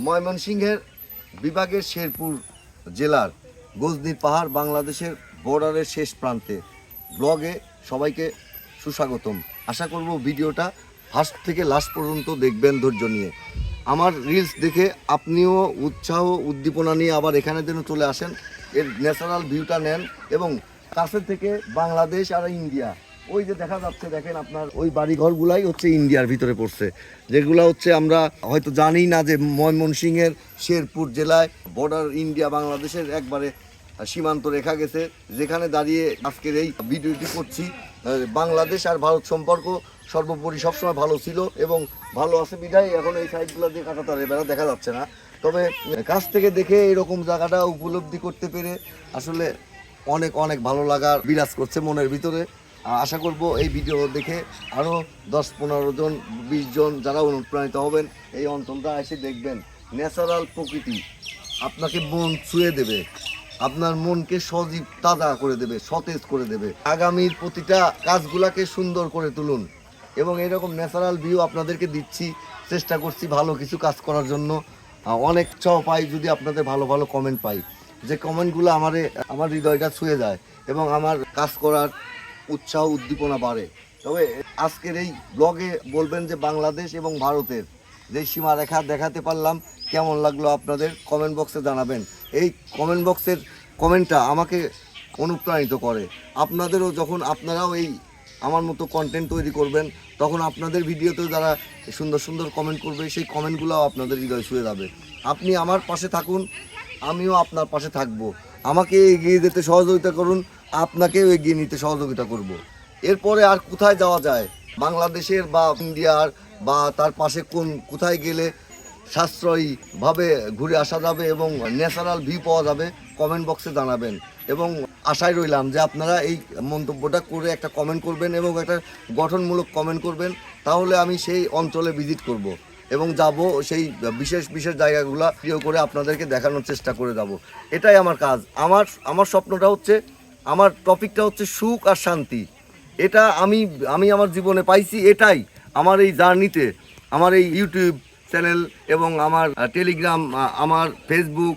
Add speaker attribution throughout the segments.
Speaker 1: ময়মনসিংহের বিভাগের শেরপুর জেলার গজনীর পাহাড়, বাংলাদেশের বর্ডারের শেষ প্রান্তে ব্লগে সবাইকে সুস্বাগতম। আশা করব ভিডিওটা ফার্স্ট থেকে লাস্ট পর্যন্ত দেখবেন ধৈর্য নিয়ে। আমার রিলস দেখে আপনিও উৎসাহ উদ্দীপনা নিয়ে আবার এখানে যেন চলে আসেন, এর ন্যাচারাল ভিউটা নেন এবং কাছে থেকে বাংলাদেশ আর ইন্ডিয়া, ওই যে দেখা যাচ্ছে দেখেন আপনার ওই বাড়িঘরগুলাই হচ্ছে ইন্ডিয়ার ভিতরে পড়ছে, যেগুলো হচ্ছে আমরা হয়তো জানি না যে ময়মনসিংহের শেরপুর জেলায় বর্ডার ইন্ডিয়া বাংলাদেশের একবারে সীমান্ত রেখা গেছে, যেখানে দাঁড়িয়ে আজকের এই ভিডিওটি করছি। বাংলাদেশ আর ভারত সম্পর্ক সর্বোপরি সবসময় ভালো ছিল এবং ভালো আছে বিধায় এখন এই সাইডগুলো দিয়ে কাটাতার বেড়া দেখা যাচ্ছে না। তবে কাছ থেকে দেখে এরকম জায়গাটা উপলব্ধি করতে পেরে আসলে অনেক অনেক ভালো লাগার বিরাজ করছে মনের ভিতরে। আশা করব এই ভিডিও দেখে আরও 10-15 জন 20 জন যারা অনুপ্রাণিত হবেন, এই অঞ্চলটা এসে দেখবেন। ন্যাচারাল প্রকৃতি আপনাকে মন ছুঁয়ে দেবে, আপনার মনকে সজীব তাজা করে দেবে, সতেজ করে দেবে। আগামীর প্রতিটা কাজগুলাকে সুন্দর করে তুলুন এবং এরকম ন্যাচারাল ভিউ আপনাদেরকে দিচ্ছি, চেষ্টা করছি ভালো কিছু কাজ করার জন্য। অনেক চাও পাই যদি আপনাদের ভালো ভালো কমেন্ট পাই, যে কমেন্টগুলো আমার হৃদয়টা ছুঁয়ে যায় এবং আমার কাজ করার উৎসাহ উদ্দীপনা বাড়ে। তবে আজকের এই ব্লগে বলবেন যে বাংলাদেশ এবং ভারতের যে সীমারেখা দেখাতে পারলাম কেমন লাগলো আপনাদের, কমেন্ট বক্সে জানাবেন। এই কমেন্ট বক্সের কমেন্টটা আমাকে অনুপ্রাণিত করে। আপনাদেরও যখন আপনারাও এই আমার মতো কন্টেন্ট তৈরি করবেন, তখন আপনাদের ভিডিওতে যারা সুন্দর সুন্দর কমেন্ট করবে, সেই কমেন্টগুলোও আপনাদের হৃদয় ছুঁয়ে যাবে। আপনি আমার পাশে থাকুন, আমিও আপনার পাশে থাকব। আমাকে এগিয়ে যেতে সহযোগিতা করুন, আপনাকেও এগিয়ে নিতে সহযোগিতা করব। এরপরে আর কোথায় যাওয়া যায়, বাংলাদেশের বা ইন্ডিয়ার বা তার পাশে কোথায় গেলে সাশ্রয়ীভাবে ঘুরে আসা যাবে এবং ন্যাচারাল ভিউ পাওয়া যাবে, কমেন্ট বক্সে জানাবেন। এবং আশায় রইলাম যে আপনারা এই মন্তব্যটা করে একটা কমেন্ট করবেন এবং একটা গঠনমূলক কমেন্ট করবেন, তাহলে আমি সেই অঞ্চলে ভিজিট করব এবং যাব সেই বিশেষ বিশেষ জায়গাগুলো ভিডিও করে আপনাদেরকে দেখানোর চেষ্টা করে যাব। এটাই আমার কাজ। আমার স্বপ্নটা হচ্ছে, আমার টপিকটা হচ্ছে সুখ আর শান্তি। এটা আমি আমার জীবনে পাইছি। এটাই আমার এই জার্নিতে, আমার এই ইউটিউব চ্যানেল এবং আমার টেলিগ্রাম, আমার ফেসবুক,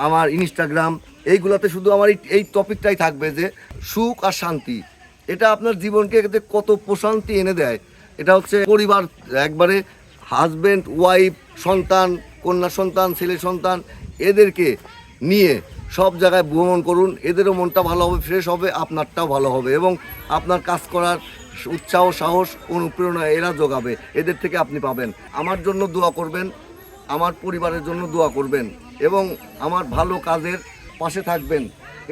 Speaker 1: আমার ইনস্টাগ্রাম, এইগুলোতে শুধু আমার এই টপিকটাই থাকবে যে সুখ আর শান্তি। এটা আপনার জীবনকে কত প্রশান্তি এনে দেয়। এটা হচ্ছে পরিবার, একবারে হাজব্যান্ড ওয়াইফ, সন্তান, কন্যা সন্তান, ছেলে সন্তান, এদেরকে নিয়ে সব জায়গায় ভ্রমণ করুন। এদেরও মনটা ভালো হবে, ফ্রেশ হবে, আপনারটাও ভালো হবে এবং আপনার কাজ করার উৎসাহ, সাহস, অনুপ্রেরণা এরা যোগাবে, এদের থেকে আপনি পাবেন। আমার জন্য দোয়া করবেন, আমার পরিবারের জন্য দোয়া করবেন এবং আমার ভালো কাজের পাশে থাকবেন।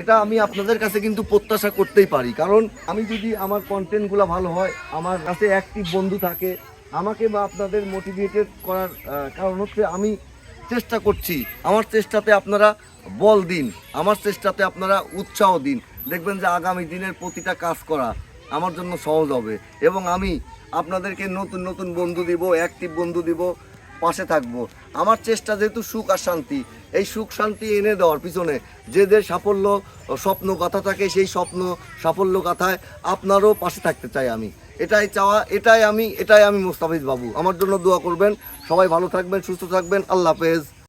Speaker 1: এটা আমি আপনাদের কাছে কিন্তু প্রত্যাশা করতেই পারি, কারণ আমি যদি আমার কন্টেন্টগুলো ভালো হয়, আমার কাছে অ্যাক্টিভ বন্ধু থাকে, আমাকে বা আপনাদের মোটিভেটেড করার কারণ হচ্ছে আমি চেষ্টা করছি। আমার চেষ্টাতে আপনারা বল দিন, আমার চেষ্টাতে আপনারা উৎসাহ দিন, দেখবেন যে আগামী দিনের প্রতিটা কাজ করা আমার জন্য সহজ হবে এবং আমি আপনাদেরকে নতুন নতুন বন্ধু দিব, অ্যাক্টিভ বন্ধু দিব, পাশে থাকবো। আমার চেষ্টা যেহেতু সুখ আর শান্তি, এই সুখ শান্তি এনে দেওয়ার পিছনে যেদের সাফল্য স্বপ্ন গাথা থাকে, সেই স্বপ্ন সাফল্য গাথায় আপনারও পাশে থাকতে চাই আমি। এটাই চাওয়া, এটাই আমি মোস্তাফিজ বাবু। আমার জন্য দোয়া করবেন। সবাই ভালো থাকবেন, সুস্থ থাকবেন। আল্লাহ হাফেজ।